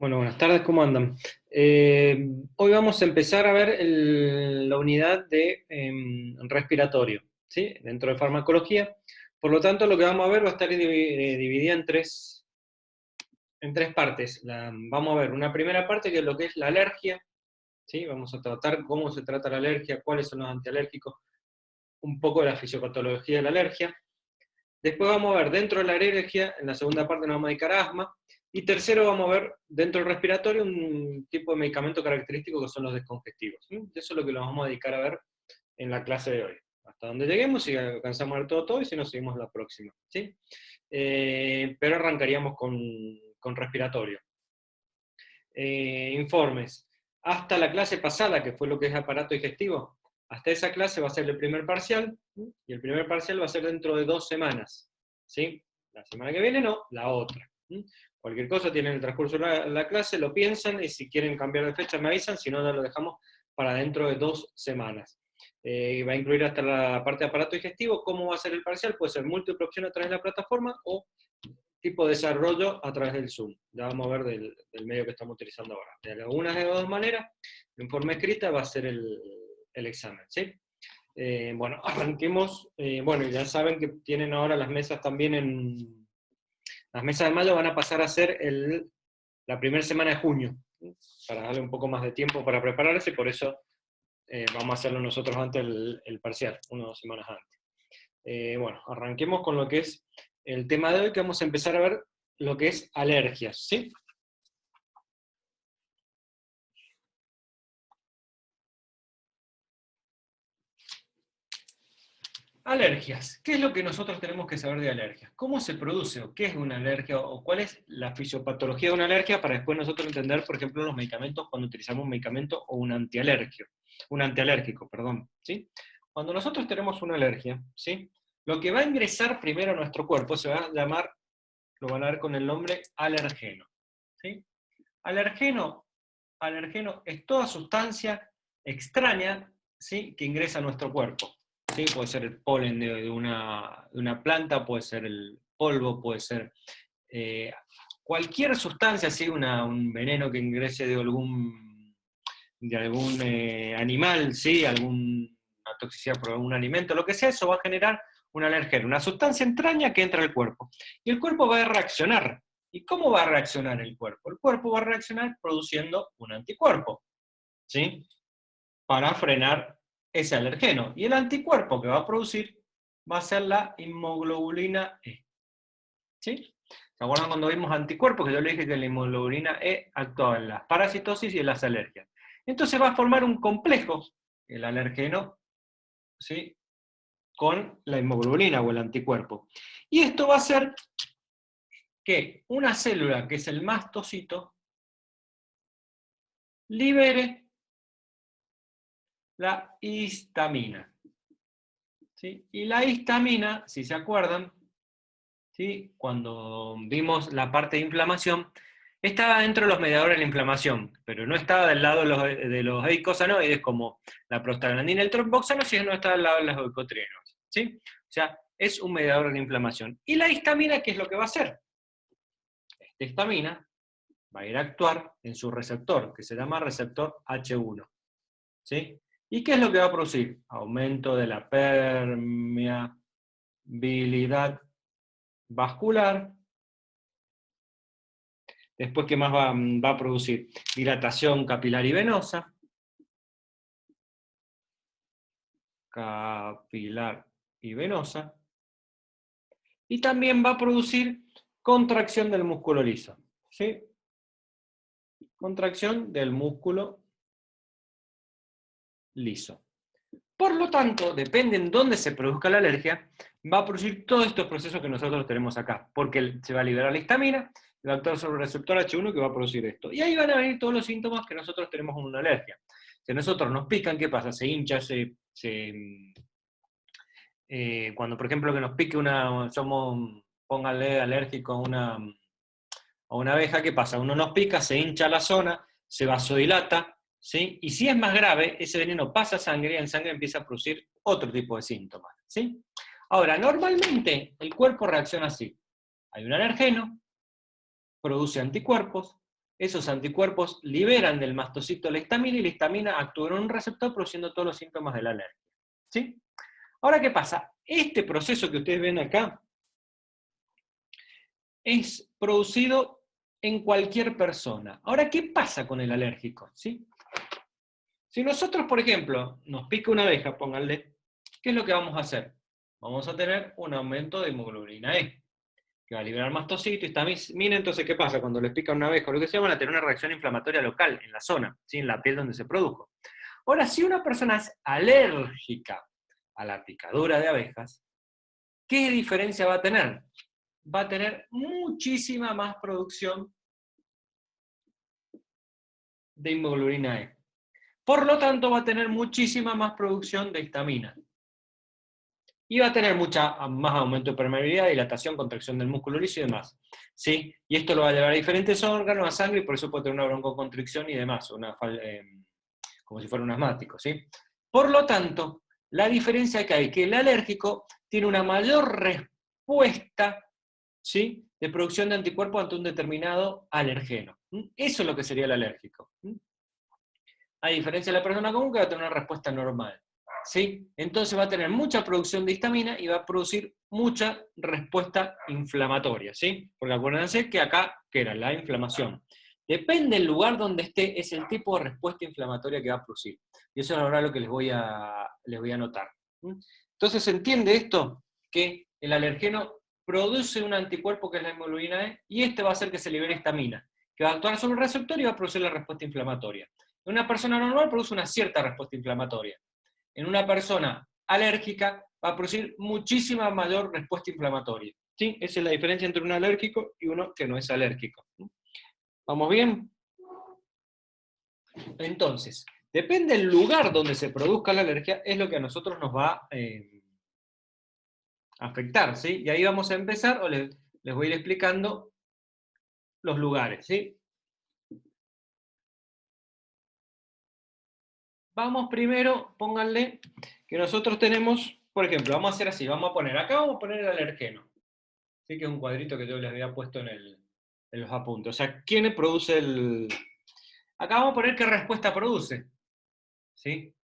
Bueno, buenas tardes, ¿cómo andan? Hoy vamos a empezar a ver la unidad de respiratorio, ¿sí? Dentro de farmacología. Por lo tanto, lo que vamos a ver va a estar dividida en tres partes. Vamos a ver una primera parte que es lo que es la alergia, ¿sí? Vamos a tratar cómo se trata la alergia, cuáles son los antialérgicos, un poco de la fisiopatología de la alergia. Después vamos a ver dentro de la alergia, en la segunda parte nos vamos a dedicar a asma, y tercero vamos a ver dentro del respiratorio un tipo de medicamento característico que son los descongestivos. ¿Sí? Eso es lo que nos vamos a dedicar a ver en la clase de hoy. Hasta donde lleguemos, si alcanzamos a ver todo, y si no, seguimos la próxima. ¿Sí? Pero arrancaríamos con respiratorio. Informes. Hasta la clase pasada, que fue lo que es aparato digestivo, hasta esa clase va a ser el primer parcial, y el primer parcial va a ser dentro de 2 semanas. ¿Sí? La semana que viene no, la otra. Cualquier cosa tienen el transcurso de la clase, lo piensan, y si quieren cambiar de fecha me avisan, si no, ya lo dejamos para dentro de 2 semanas. Va a incluir hasta la parte de aparato digestivo. ¿Cómo va a ser el parcial? Puede ser múltiple opción a través de la plataforma, o tipo de desarrollo a través del Zoom. Ya vamos a ver del medio que estamos utilizando ahora. De algunas de las dos maneras, en forma escrita va a ser el examen. ¿Sí? Bueno, arranquemos. Bueno, ya saben que tienen ahora las mesas también en... Las mesas de mayo van a pasar a ser la primera semana de junio, para darle un poco más de tiempo para prepararse, y por eso vamos a hacerlo nosotros antes el parcial, 1 o 2 semanas antes. Bueno, arranquemos con lo que es el tema de hoy, que vamos a empezar a ver lo que es alergias, ¿sí? Alergias. ¿Qué es lo que nosotros tenemos que saber de alergias? ¿Cómo se produce o qué es una alergia o cuál es la fisiopatología de una alergia para después nosotros entender, por ejemplo, los medicamentos cuando utilizamos un medicamento o un antialérgico, perdón, ¿sí? Cuando nosotros tenemos una alergia, ¿sí? Lo que va a ingresar primero a nuestro cuerpo se va a llamar, lo van a ver con el nombre alergeno, ¿sí? Alergeno es toda sustancia extraña, ¿sí? Que ingresa a nuestro cuerpo. ¿Sí? Puede ser el polen de una planta, puede ser el polvo, puede ser cualquier sustancia, ¿sí? Un veneno que ingrese de algún animal, ¿sí? Alguna toxicidad por algún alimento, lo que sea, eso va a generar un alergeno, una sustancia extraña que entra al cuerpo. Y el cuerpo va a reaccionar. ¿Y cómo va a reaccionar el cuerpo? El cuerpo va a reaccionar produciendo un anticuerpo, ¿sí? Para frenar ese alergeno. Y el anticuerpo que va a producir va a ser la inmunoglobulina E. ¿Sí? ¿Se acuerdan cuando vimos anticuerpos? Que yo le dije que la inmunoglobulina E actuaba en las parasitosis y en las alergias. Entonces va a formar un complejo, el alergeno, ¿sí? Con la inmunoglobulina o el anticuerpo. Y esto va a hacer que una célula, que es el mastocito, libere la histamina. ¿Sí? Y la histamina, si se acuerdan, ¿sí? Cuando vimos la parte de inflamación, estaba dentro de los mediadores de la inflamación, pero no estaba del lado de los eicosanoides como la prostaglandina y el tromboxano, sino estaba del lado de los leucotrienos, ¿sí? O sea, es un mediador de la inflamación. ¿Y la histamina qué es lo que va a hacer? Esta histamina va a ir a actuar en su receptor, que se llama receptor H1, ¿sí? ¿Y qué es lo que va a producir? Aumento de la permeabilidad vascular. Después, ¿qué más va a producir? Dilatación capilar y venosa. Capilar y venosa. Y también va a producir contracción del músculo liso. ¿Sí? Contracción del músculo liso. Por lo tanto, depende en dónde se produzca la alergia, va a producir todos estos procesos que nosotros tenemos acá, porque se va a liberar la histamina, va a actuar sobre el receptor H1 que va a producir esto. Y ahí van a venir todos los síntomas que nosotros tenemos con una alergia. Si a nosotros nos pican, ¿qué pasa? Se hincha, cuando por ejemplo que nos pique póngale alérgico a una abeja, ¿qué pasa? Uno nos pica, se hincha la zona, se vasodilata, ¿sí? Y si es más grave, ese veneno pasa a sangre y en sangre empieza a producir otro tipo de síntomas, ¿sí? Ahora, normalmente el cuerpo reacciona así. Hay un alergeno, produce anticuerpos, esos anticuerpos liberan del mastocito la histamina y la histamina actúa en un receptor produciendo todos los síntomas de la alergia. ¿Sí? Ahora, ¿qué pasa? Este proceso que ustedes ven acá es producido en cualquier persona. Ahora, ¿qué pasa con el alérgico? ¿Sí? Si nosotros, por ejemplo, nos pica una abeja, pónganle, ¿qué es lo que vamos a hacer? Vamos a tener un aumento de hemoglobina E, que va a liberar mastocito, histamina. Entonces, ¿qué pasa? Cuando les pica una abeja o lo que sea, van a tener una reacción inflamatoria local en la zona, ¿sí? En la piel donde se produjo. Ahora, si una persona es alérgica a la picadura de abejas, ¿qué diferencia va a tener? Va a tener muchísima más producción de hemoglobina E. Por lo tanto, va a tener muchísima más producción de histamina. Y va a tener mucha más aumento de permeabilidad, dilatación, contracción del músculo liso y demás. ¿Sí? Y esto lo va a llevar a diferentes órganos, a sangre, y por eso puede tener una broncoconstricción y demás, como si fuera un asmático. ¿Sí? Por lo tanto, la diferencia que hay que el alérgico tiene una mayor respuesta, ¿sí?, de producción de anticuerpos ante un determinado alergeno. Eso es lo que sería el alérgico. A diferencia de la persona común, que va a tener una respuesta normal. ¿Sí? Entonces va a tener mucha producción de histamina y va a producir mucha respuesta inflamatoria. ¿Sí? Porque acuérdense que acá, ¿qué era? La inflamación. Depende del lugar donde esté, es el tipo de respuesta inflamatoria que va a producir. Y eso es ahora lo que les voy a anotar. Entonces, ¿se entiende esto? Que el alergeno produce un anticuerpo que es la hemoglobina E, y este va a hacer que se libere histamina, que va a actuar sobre el receptor y va a producir la respuesta inflamatoria. En una persona normal produce una cierta respuesta inflamatoria. En una persona alérgica va a producir muchísima mayor respuesta inflamatoria. ¿Sí? Esa es la diferencia entre un alérgico y uno que no es alérgico. ¿Vamos bien? Entonces, depende del lugar donde se produzca la alergia, es lo que a nosotros nos va a afectar. ¿Sí? Y ahí vamos a empezar, o les voy a ir explicando los lugares. ¿Sí? Vamos primero, pónganle que nosotros tenemos, por ejemplo, vamos a hacer así, vamos a poner, acá vamos a poner el alergeno. Sí, que es un cuadrito que yo les había puesto en los apuntes. O sea, ¿quién produce el...? Acá vamos a poner qué respuesta produce. ¿Sí?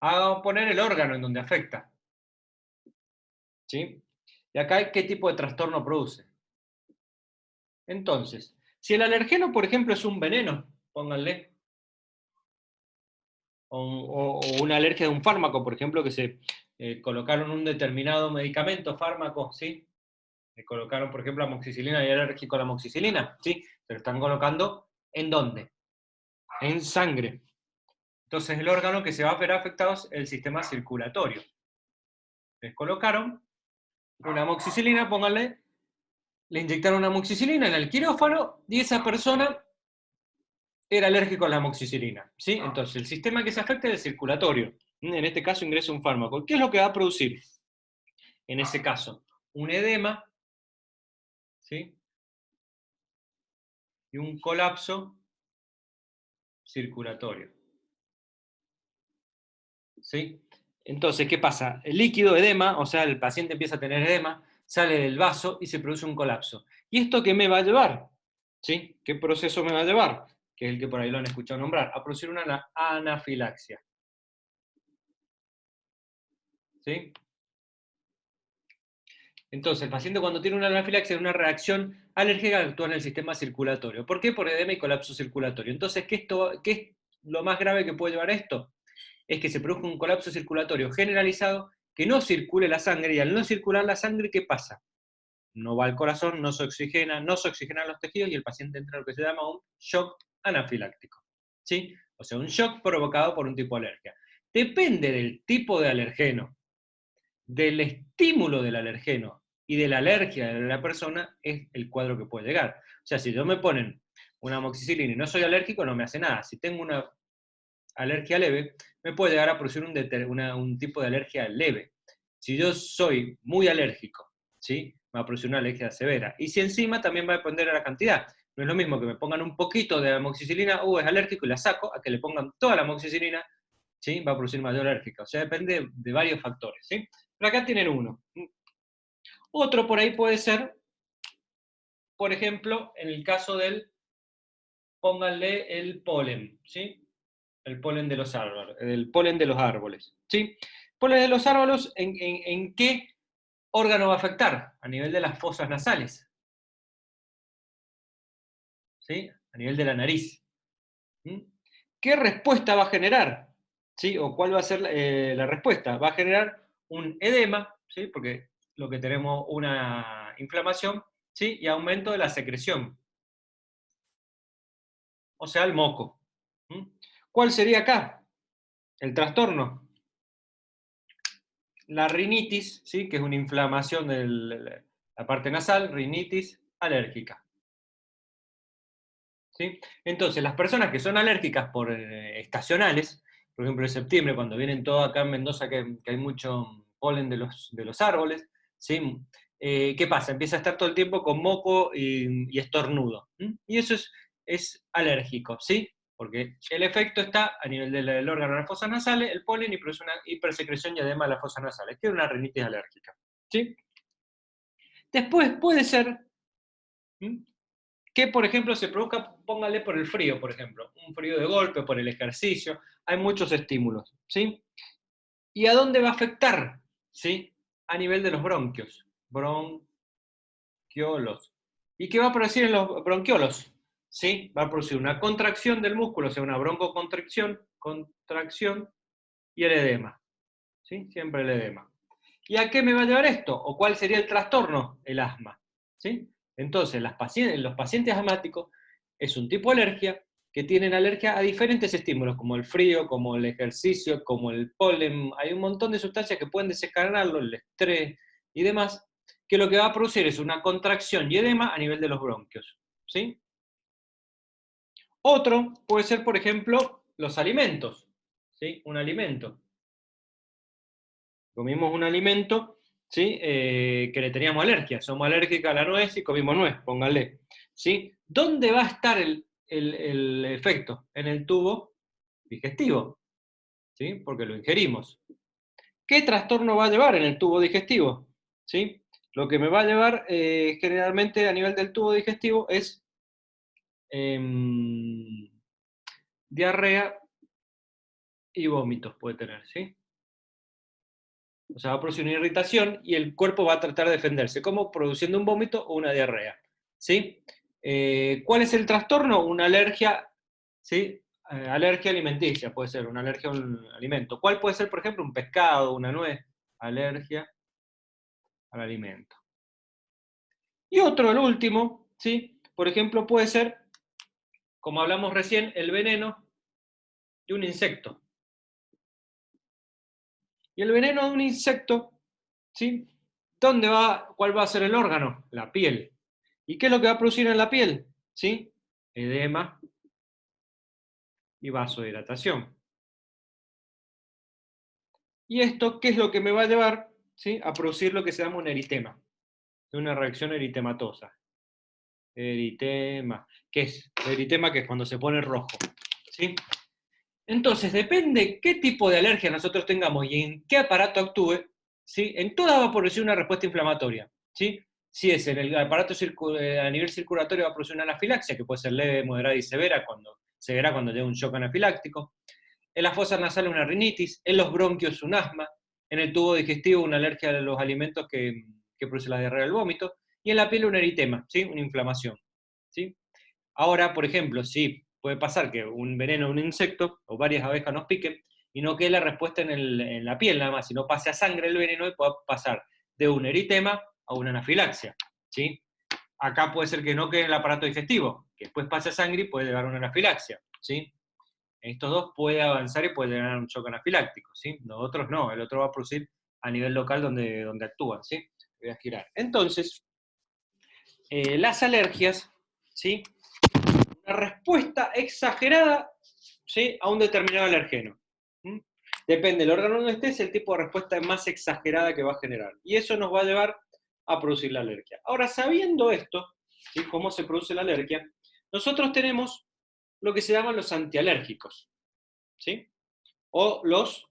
Acá vamos a poner el órgano en donde afecta. ¿Sí? Y acá qué tipo de trastorno produce. Entonces, si el alergeno, por ejemplo, es un veneno, pónganle, o una alergia de un fármaco, por ejemplo, que se colocaron un determinado medicamento, fármaco, ¿sí? Le colocaron, por ejemplo, amoxicilina y era alérgico a la amoxicilina, ¿sí? Se lo están colocando, ¿en dónde? En sangre. Entonces el órgano que se va a ver afectado es el sistema circulatorio. Les colocaron una amoxicilina, pónganle, le inyectaron una amoxicilina en el quirófano y esa persona era alérgico a la amoxicilina. ¿Sí? Entonces el sistema que se afecta es el circulatorio. En este caso ingresa un fármaco. ¿Qué es lo que va a producir? En ese caso, un edema, ¿sí?, y un colapso circulatorio. ¿Sí? Entonces, ¿qué pasa? El líquido, edema, o sea, el paciente empieza a tener edema, sale del vaso y se produce un colapso. ¿Y esto qué me va a llevar? ¿Sí? ¿Qué proceso me va a llevar? Que es el que por ahí lo han escuchado nombrar, a producir una anafilaxia. ¿Sí? Entonces, el paciente cuando tiene una anafilaxia es una reacción alérgica que actúa en el sistema circulatorio. ¿Por qué? Por edema y colapso circulatorio. Entonces, ¿qué es lo más grave que puede llevar a esto? Es que se produzca un colapso circulatorio generalizado, que no circule la sangre, y al no circular la sangre, ¿qué pasa? No va al corazón, no se oxigenan los tejidos y el paciente entra en lo que se llama un shock anafiláctico. ¿Sí? O sea, un shock provocado por un tipo de alergia. Depende del tipo de alergeno, del estímulo del alergeno y de la alergia de la persona, es el cuadro que puede llegar. O sea, si yo me ponen una amoxicilina y no soy alérgico, no me hace nada. Si tengo una alergia leve, me puede llegar a producir un tipo de alergia leve. Si yo soy muy alérgico, ¿sí?, me va a producir una alergia severa. Y si encima también va a depender de la cantidad. No es lo mismo que me pongan un poquito de amoxicilina, es alérgico y la saco, a que le pongan toda la amoxicilina, ¿sí?, va a producir mayor alérgica. O sea, depende de varios factores, ¿sí? Pero acá tienen uno. Otro por ahí puede ser, por ejemplo, en el caso del pónganle el polen, ¿sí? El polen de los árboles, el polen de los árboles, ¿sí? Polen de los árboles, ¿en qué órgano va a afectar? A nivel de las fosas nasales, ¿sí? A nivel de la nariz. ¿Mm? ¿Qué respuesta va a generar? ¿Sí? ¿O cuál va a ser la respuesta? Va a generar un edema, ¿sí? Porque lo que tenemos una inflamación, ¿sí? Y aumento de la secreción, o sea, el moco. ¿Mm? ¿Cuál sería acá el trastorno? La rinitis, ¿sí? Que es una inflamación de la parte nasal, rinitis alérgica. ¿Sí? Entonces, las personas que son alérgicas por estacionales, por ejemplo en septiembre, cuando vienen todos acá en Mendoza, que hay mucho polen de los árboles, ¿sí? ¿Qué pasa? Empieza a estar todo el tiempo con moco y estornudo. ¿Sí? Y eso es alérgico, ¿sí? Porque el efecto está a nivel del órgano de las fosas nasales, el polen, y produce una hipersecreción y además las fosas nasales, que es una rinitis alérgica. ¿Sí? Después puede ser, ¿sí? Que, por ejemplo, se produzca, póngale por el frío, por ejemplo, un frío de golpe, por el ejercicio, hay muchos estímulos, ¿sí? ¿Y a dónde va a afectar? ¿Sí? A nivel de los bronquios, bronquiolos. ¿Y qué va a producir en los bronquiolos? ¿Sí? Va a producir una contracción del músculo, o sea, una broncoconstricción, contracción y el edema, ¿sí? Siempre el edema. ¿Y a qué me va a llevar esto? ¿O cuál sería el trastorno? El asma, ¿sí? Entonces, los pacientes asmáticos es un tipo de alergia que tienen alergia a diferentes estímulos, como el frío, como el ejercicio, como el polen. Hay un montón de sustancias que pueden desencadenarlo, el estrés y demás, que lo que va a producir es una contracción y edema a nivel de los bronquios, ¿sí? Otro puede ser, por ejemplo, los alimentos, ¿sí? Un alimento. Comimos un alimento, ¿sí? Que le teníamos alergia, somos alérgicos a la nuez y comimos nuez, póngale, ¿sí? ¿Dónde va a estar el efecto? En el tubo digestivo, ¿sí? Porque lo ingerimos. ¿Qué trastorno va a llevar en el tubo digestivo? ¿Sí? Lo que me va a llevar generalmente a nivel del tubo digestivo es em, diarrea y vómitos puede tener, ¿sí? O sea, va a producir una irritación y el cuerpo va a tratar de defenderse, como produciendo un vómito o una diarrea. ¿Sí? ¿Cuál es el trastorno? Una alergia, ¿sí? Alergia alimenticia, puede ser una alergia a un alimento. ¿Cuál puede ser, por ejemplo, un pescado, una nuez? Alergia al alimento. Y otro, el último, ¿sí? Por ejemplo, puede ser, como hablamos recién, el veneno de un insecto. Y el veneno de un insecto, ¿sí? ¿Dónde va? ¿Cuál va a ser el órgano? La piel. ¿Y qué es lo que va a producir en la piel? ¿Sí? Edema y vasodilatación. ¿Y esto qué es lo que me va a llevar? ¿Sí? A producir lo que se llama un eritema, una reacción eritematosa. Eritema. ¿Qué es? El eritema, que es cuando se pone rojo. ¿Sí? Entonces, depende qué tipo de alergia nosotros tengamos y en qué aparato actúe, ¿sí? En todas va a producir una respuesta inflamatoria. ¿Sí? Si es en el aparato a nivel circulatorio, va a producir una anafilaxia, que puede ser leve, moderada y severa cuando llega un shock anafiláctico. En las fosas nasales una rinitis, en los bronquios un asma, en el tubo digestivo una alergia a los alimentos que produce la diarrea del vómito, y en la piel un eritema, ¿sí? Una inflamación. ¿Sí? Ahora, por ejemplo, sí, puede pasar que un veneno de un insecto o varias abejas nos piquen y no quede la respuesta en la piel nada más, sino pase a sangre el veneno y pueda pasar de un eritema a una anafilaxia. ¿Sí? Acá puede ser que no quede en el aparato digestivo, que después pase a sangre y puede llegar a una anafilaxia. ¿Sí? Estos dos puede avanzar y puede llegar a un shock anafiláctico. ¿Sí? Los otros no, el otro va a producir a nivel local donde actúan. ¿Sí? Voy a girar. Entonces, las alergias, ¿sí? Una respuesta exagerada, ¿sí? A un determinado alergeno. ¿Mm? Depende del órgano donde esté, es el tipo de respuesta más exagerada que va a generar. Y eso nos va a llevar a producir la alergia. Ahora, sabiendo esto, ¿sí? Cómo se produce la alergia, nosotros tenemos lo que se llaman los antialérgicos, ¿sí? O los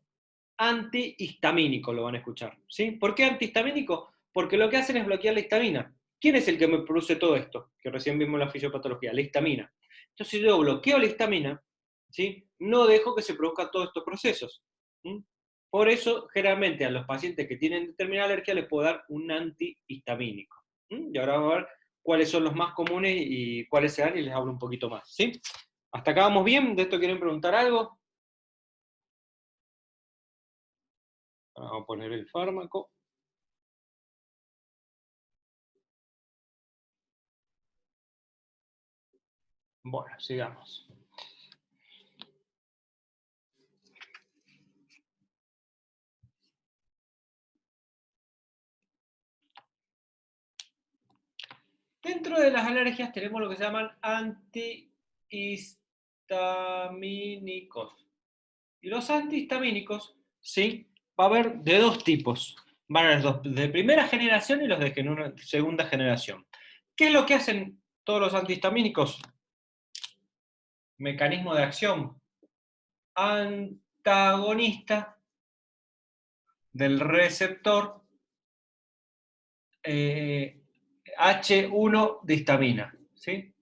antihistamínicos, lo van a escuchar, ¿sí? ¿Por qué antihistamínicos? Porque lo que hacen es bloquear la histamina. ¿Quién es el que me produce todo esto? Que recién vimos la fisiopatología, la histamina. Entonces, si yo bloqueo la histamina, ¿sí? No dejo que se produzcan todos estos procesos. ¿Mm? Por eso, generalmente, a los pacientes que tienen determinada alergia les puedo dar un antihistamínico. Y ahora vamos a ver cuáles son los más comunes y cuáles se dan, y les hablo un poquito más. ¿Sí? ¿Hasta acá vamos bien? ¿De esto quieren preguntar algo? Vamos a poner el fármaco. Bueno, sigamos. Dentro de las alergias tenemos lo que se llaman antihistamínicos. Y los antihistamínicos, sí, va a haber de dos tipos. Van a haber los de primera generación y los de segunda generación. ¿Qué es lo que hacen todos los antihistamínicos? Mecanismo de acción antagonista del receptor H1 de histamina. ¿Sí?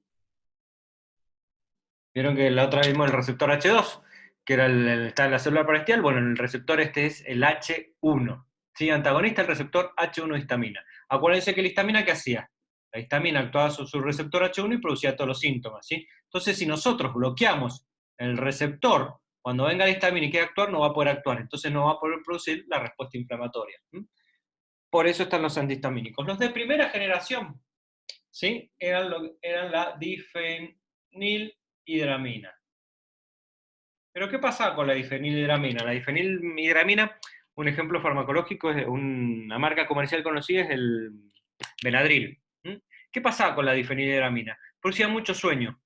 Vieron que la otra vez vimos el receptor H2, que era está en la célula parestial. Bueno, el receptor este es el H1. ¿Sí? Antagonista del receptor H1 de histamina. Acuérdense que la histamina, ¿qué hacía? La histamina actuaba sobre su receptor H1 y producía todos los síntomas. ¿Sí? Entonces, si nosotros bloqueamos el receptor, cuando venga la histamina y quiera actuar, no va a poder actuar. Entonces no va a poder producir la respuesta inflamatoria. Por eso están los antihistamínicos. Los de primera generación, ¿sí? Eran la difenilhidramina. Pero ¿qué pasa con la difenilhidramina? La difenilhidramina, un ejemplo farmacológico, es una marca comercial conocida, es el Benadryl. ¿Qué pasaba con la difenilhidramina? Producía mucho sueño,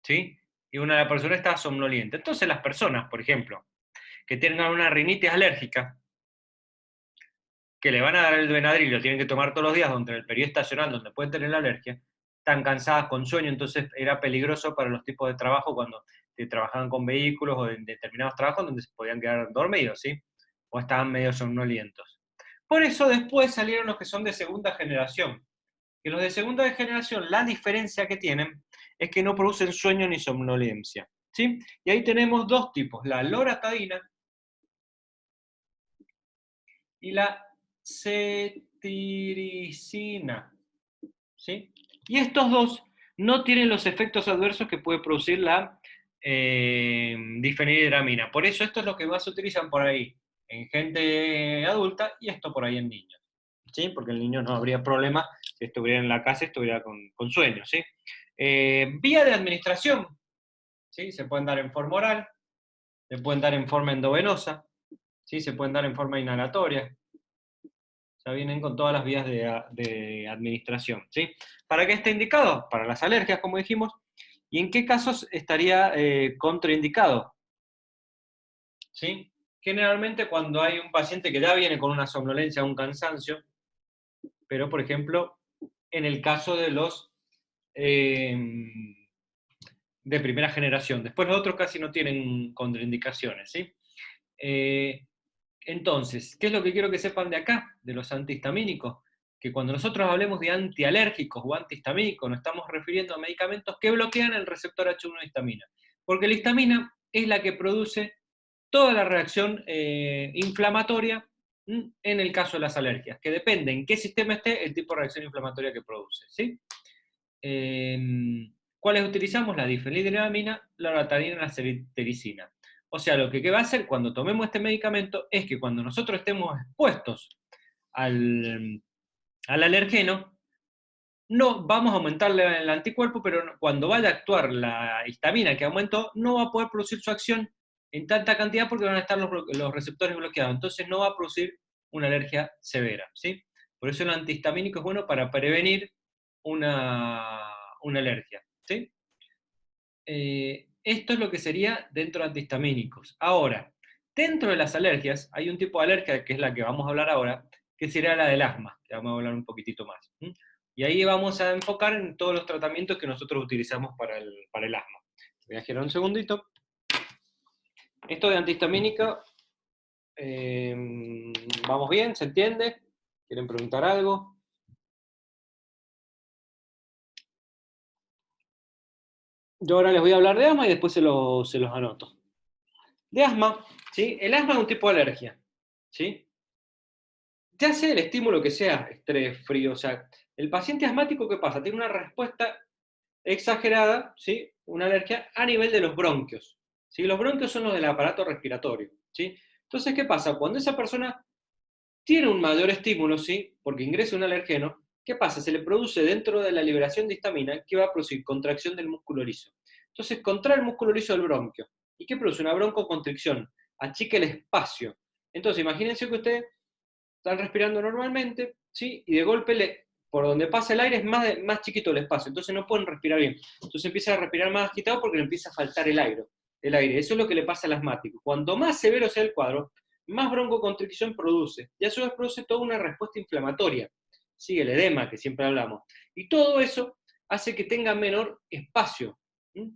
¿sí? Y una de las personas estaba somnolienta. Entonces las personas, por ejemplo, que tengan una rinitis alérgica, que le van a dar el Benadryl, lo tienen que tomar todos los días, donde en el periodo estacional, donde pueden tener la alergia, están cansadas con sueño, entonces era peligroso para los tipos de trabajo cuando trabajaban con vehículos o en determinados trabajos donde se podían quedar dormidos, ¿sí? O estaban medio somnolientos. Por eso después salieron los que son de segunda generación. Que los de segunda generación, la diferencia que tienen es que no producen sueño ni somnolencia, ¿sí? Y ahí tenemos dos tipos, la loratadina y la cetiricina, ¿sí? Y estos dos no tienen los efectos adversos que puede producir la difenhidramina. Por eso esto es lo que más se utilizan por ahí en gente adulta y esto por ahí en niños, ¿sí? Porque el niño no habría problema si estuviera en la casa y estuviera con sueño, ¿sí? Vía de administración, ¿sí? Se pueden dar en forma oral, se pueden dar en forma endovenosa, ¿sí? Se pueden dar en forma inhalatoria. Ya vienen con todas las vías de administración, ¿sí? ¿Para qué está indicado? Para las alergias, como dijimos. ¿Y en qué casos estaría contraindicado? ¿Sí? Generalmente cuando hay un paciente que ya viene con una somnolencia o un cansancio, pero por ejemplo, en el caso de los eh, de primera generación. Después los otros casi no tienen contraindicaciones, ¿sí? Eh, Entonces, ¿qué es lo que quiero que sepan de acá, de los antihistamínicos? Que cuando nosotros hablemos de antialérgicos o antihistamínicos, nos estamos refiriendo a medicamentos que bloquean el receptor H1 de histamina. Porque la histamina es la que produce toda la reacción inflamatoria en el caso de las alergias, que depende en qué sistema esté el tipo de reacción inflamatoria que produce. ¿Sí? ¿Cuáles utilizamos? La difenhidramina, la loratadina y la ceritiricina. O sea, lo que va a hacer cuando tomemos este medicamento es que cuando nosotros estemos expuestos al alergeno, no vamos a aumentarle el anticuerpo, pero cuando vaya a actuar la histamina que aumentó, no va a poder producir su acción en tanta cantidad porque van a estar los receptores bloqueados. Entonces no va a producir una alergia severa, ¿sí? Por eso el antihistamínico es bueno para prevenir una alergia, ¿sí? Esto es lo que sería dentro de antihistamínicos. Ahora, dentro de las alergias, hay un tipo de alergia que es la que vamos a hablar ahora, que sería la del asma, que vamos a hablar un poquitito más. Y ahí vamos a enfocar en todos los tratamientos que nosotros utilizamos para el asma. Voy a girar un segundito. Esto de antihistamínica, ¿vamos bien? ¿Se entiende? ¿Quieren preguntar algo? Yo ahora les voy a hablar de asma y después se los anoto. De asma, ¿sí? El asma es un tipo de alergia, ¿sí? Ya sea el estímulo que sea, estrés, frío, o sea, el paciente asmático, ¿qué pasa? Tiene una respuesta exagerada, ¿sí? Una alergia a nivel de los bronquios, ¿sí? Los bronquios son los del aparato respiratorio, ¿sí? Entonces, ¿qué pasa? Cuando esa persona tiene un mayor estímulo, ¿sí? Porque ingresa un alergeno, ¿qué pasa? Se le produce dentro de la liberación de histamina, que va a producir contracción del músculo liso. Entonces, contrae el músculo liso del bronquio. ¿Y qué produce? Una broncoconstricción. Achica el espacio. Entonces, imagínense que ustedes están respirando normalmente, ¿sí? Y de golpe, por donde pasa el aire es más chiquito el espacio, entonces no pueden respirar bien. Entonces empieza a respirar más agitado porque le empieza a faltar el aire. Eso es lo que le pasa al asmático. Cuanto más severo sea el cuadro, más broncoconstricción produce. Y a su vez produce toda una respuesta inflamatoria. Sí, el edema que siempre hablamos. Y todo eso hace que tenga menor espacio. ¿Mm?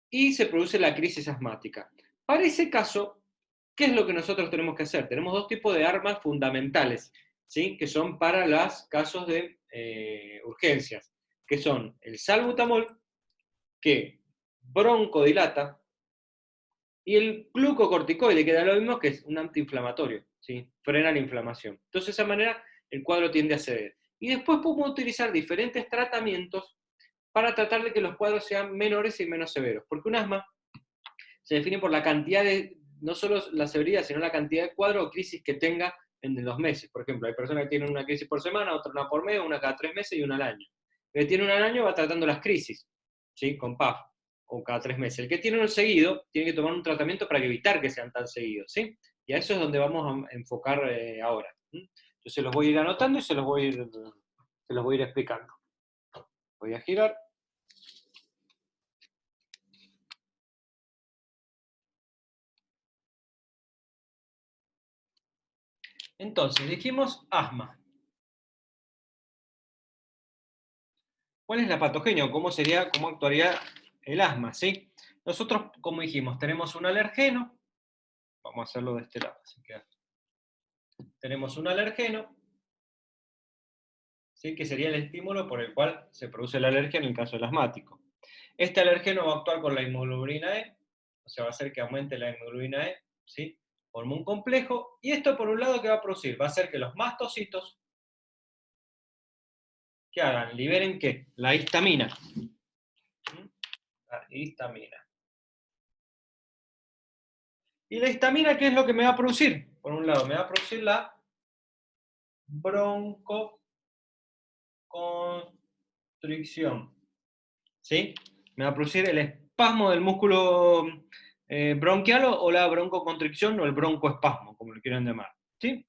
Y se produce la crisis asmática. Para ese caso, ¿qué es lo que nosotros tenemos que hacer? Tenemos dos tipos de armas fundamentales, ¿sí? Que son para los casos de urgencias, que son el salbutamol, que broncodilata, y el glucocorticoide, que da lo mismo, que es un antiinflamatorio, ¿sí? Frena la inflamación. Entonces, de esa manera, el cuadro tiende a ceder. Y después podemos utilizar diferentes tratamientos para tratar de que los cuadros sean menores y menos severos, porque un asma se define por la cantidad de, no solo la severidad, sino la cantidad de cuadros o crisis que tenga en los meses. Por ejemplo, hay personas que tienen una crisis por semana, otra una por mes, una cada 3 meses y una al año. El que tiene una al año va tratando las crisis, ¿sí? Con PAF, o cada 3 meses. El que tiene uno seguido tiene que tomar un tratamiento para evitar que sean tan seguidos, ¿sí? Y a eso es donde vamos a enfocar ahora. Yo se los voy a ir anotando y se los voy a ir explicando. Voy a girar. Entonces, dijimos asma. ¿Cuál es la patogenia? ¿Cómo actuaría el asma? ¿Sí? Nosotros, como dijimos, tenemos un alergeno. Vamos a hacerlo de este lado. Así que tenemos un alergeno, ¿sí? Que sería el estímulo por el cual se produce la alergia en el caso del asmático. Este alergeno va a actuar con la inmunoglobulina E, o sea, va a hacer que aumente la inmunoglobulina E, ¿sí? Forma un complejo, y esto por un lado, ¿qué va a producir? Va a hacer que los mastocitos, ¿qué hagan? Liberen ¿qué? La histamina. La histamina. ¿Y la histamina qué es lo que me va a producir? Por un lado, me va a producir la broncoconstricción. ¿Sí? Me va a producir el espasmo del músculo bronquial o la broncoconstricción o el broncoespasmo, como lo quieran llamar. ¿Sí?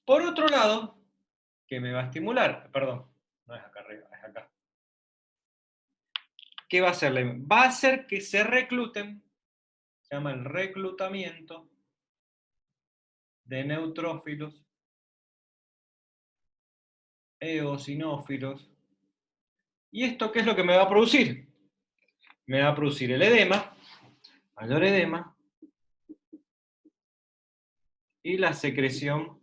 Por otro lado, ¿qué me va a estimular? Perdón, no es acá arriba, es acá. ¿Qué va a hacerle? Va a hacer que se recluten, se llama el reclutamiento de neutrófilos eosinófilos. ¿Y esto qué es lo que me va a producir? Me va a producir el edema, mayor edema, y la secreción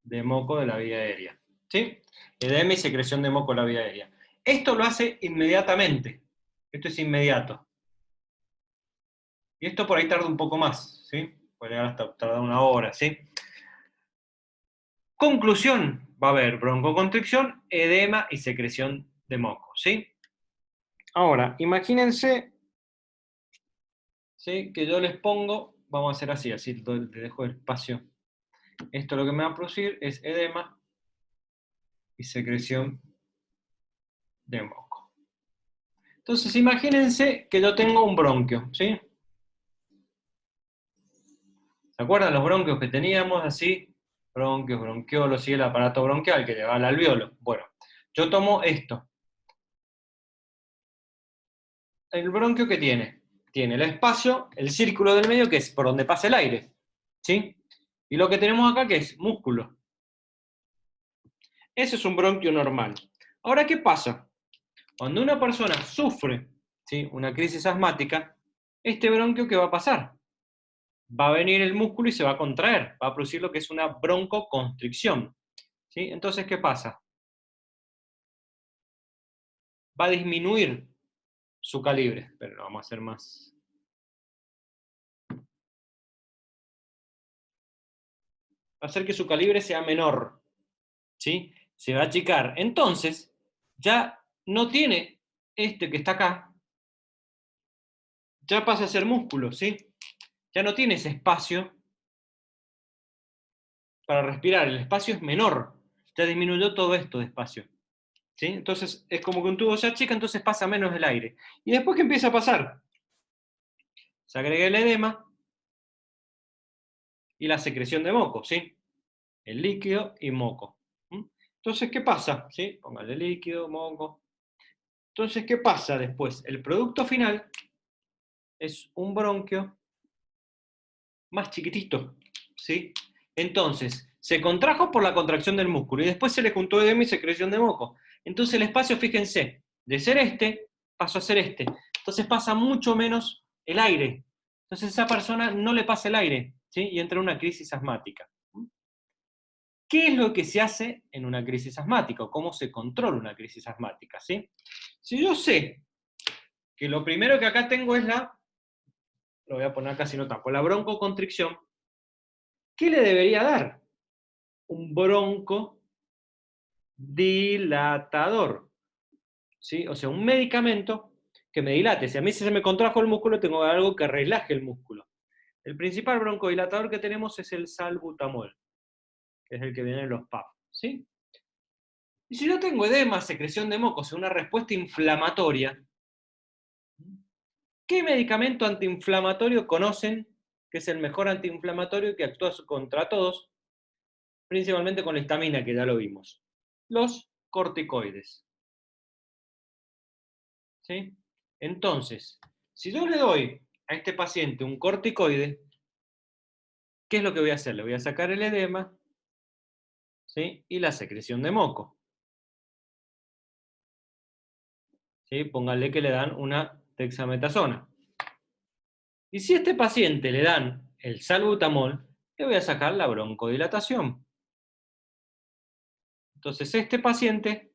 de moco de la vía aérea. ¿Sí? Edema y secreción de moco de la vía aérea. Esto lo hace inmediatamente. Esto es inmediato. Y esto por ahí tarda un poco más, ¿sí? Puede llegar hasta tardar una hora, ¿sí? Conclusión, va a haber broncoconstricción, edema y secreción de moco, ¿sí? Ahora, imagínense, ¿sí? Que yo les pongo, vamos a hacer así, así les dejo el espacio. Esto lo que me va a producir es edema y secreción de moco. Entonces, imagínense que yo tengo un bronquio, ¿sí? ¿Se acuerdan los bronquios que teníamos así? Bronquios, bronquiolos y el aparato bronquial que le va al alveolo. Bueno, yo tomo esto. El bronquio que tiene el espacio, el círculo del medio que es por donde pasa el aire, ¿sí? Y lo que tenemos acá que es músculo. Ese es un bronquio normal. Ahora, ¿qué pasa? Cuando una persona sufre, ¿sí?, una crisis asmática, este bronquio, ¿qué va a pasar? Va a venir el músculo y se va a contraer, va a producir lo que es una broncoconstricción, ¿sí? Entonces, ¿qué pasa? va a disminuir su calibre. Pero lo vamos a hacer más. Va a hacer que su calibre sea menor, ¿sí? Se va a achicar. Entonces, ya no tiene este que está acá, ya pasa a ser músculo, ¿sí? Ya no tiene ese espacio para respirar, el espacio es menor, ya disminuyó todo esto de espacio, ¿sí? Entonces, es como que un tubo se achica, entonces pasa menos el aire. ¿Y después qué empieza a pasar? Se agrega el edema y la secreción de moco, ¿sí? El líquido y moco. Entonces, ¿qué pasa? ¿Sí? Póngale líquido, moco. Entonces, ¿qué pasa después? El producto final es un bronquio más chiquitito, ¿sí? Entonces, se contrajo por la contracción del músculo y después se le juntó edema y secreción de moco. Entonces el espacio, fíjense, de ser este, pasó a ser este. Entonces pasa mucho menos el aire. Entonces a esa persona no le pasa el aire, ¿sí? Y entra en una crisis asmática. ¿Qué es lo que se hace en una crisis asmática? ¿O cómo se controla una crisis asmática? ¿Sí? Si yo sé que lo primero que acá tengo es lo voy a poner acá si no tapo, la broncoconstricción, ¿qué le debería dar? Un broncodilatador, ¿sí? O sea, un medicamento que me dilate. Si a mí se me contrajo el músculo, tengo algo que relaje el músculo. El principal broncodilatador que tenemos es el salbutamol, que es el que viene en los PAP, ¿sí? Y si yo tengo edema, secreción de moco, o sea, una respuesta inflamatoria, ¿qué medicamento antiinflamatorio conocen que es el mejor antiinflamatorio que actúa contra todos? Principalmente con la histamina, que ya lo vimos. Los corticoides. ¿Sí? Entonces, si yo le doy a este paciente un corticoide, ¿qué es lo que voy a hacer? Le voy a sacar el edema, ¿sí? Y la secreción de moco. ¿Sí? Pónganle que le dan una dexametasona. Y si a este paciente le dan el salbutamol, le voy a sacar la broncodilatación. Entonces este paciente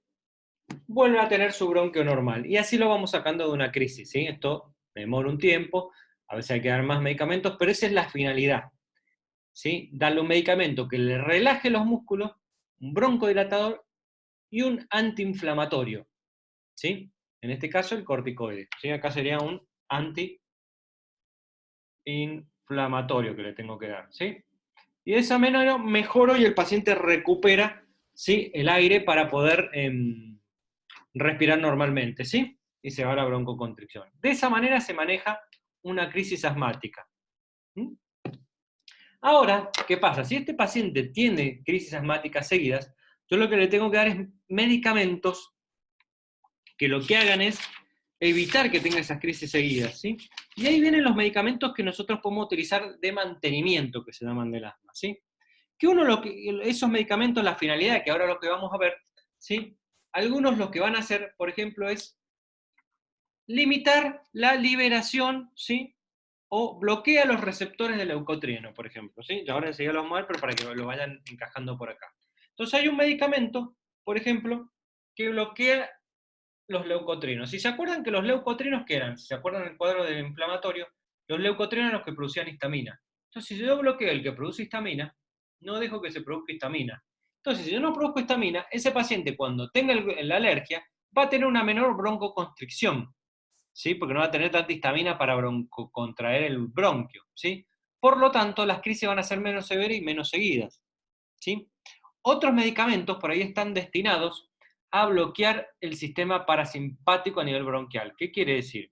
vuelve a tener su bronquio normal. Y así lo vamos sacando de una crisis, ¿sí? Esto demora un tiempo, a veces hay que dar más medicamentos, pero esa es la finalidad, ¿sí? Darle un medicamento que le relaje los músculos, un broncodilatador y un antiinflamatorio, ¿sí? En este caso el corticoide, ¿sí? Acá sería un antiinflamatorio que le tengo que dar, ¿sí? Y de esa manera mejoro y el paciente recupera, ¿sí? El aire para poder respirar normalmente, ¿sí? Y se va a la broncoconstricción. De esa manera se maneja una crisis asmática. ¿Mm? Ahora, ¿qué pasa? Si este paciente tiene crisis asmáticas seguidas, yo lo que le tengo que dar es medicamentos que lo que hagan es evitar que tenga esas crisis seguidas, ¿sí? Y ahí vienen los medicamentos que nosotros podemos utilizar de mantenimiento, que se llaman del asma, ¿sí? Que esos medicamentos, la finalidad, que ahora lo que vamos a ver, ¿sí? Algunos lo que van a hacer, por ejemplo, es limitar la liberación, ¿sí? O bloquea los receptores del leucotrieno, por ejemplo, ¿sí? Y ahora enseguida lo vamos a ver, pero para que lo vayan encajando por acá. Entonces hay un medicamento, por ejemplo, que bloquea los leucotrienos. Si se acuerdan que los leucotrienos, ¿qué eran? Si se acuerdan del cuadro del inflamatorio, los leucotrienos eran los que producían histamina. Entonces, si yo bloqueo el que produce histamina, no dejo que se produzca histamina. Entonces, si yo no produzco histamina, ese paciente cuando tenga la alergia va a tener una menor broncoconstricción, ¿sí? Porque no va a tener tanta histamina para contraer el bronquio, ¿sí? Por lo tanto, las crisis van a ser menos severas y menos seguidas, ¿sí? Otros medicamentos por ahí están destinados a bloquear el sistema parasimpático a nivel bronquial. ¿Qué quiere decir?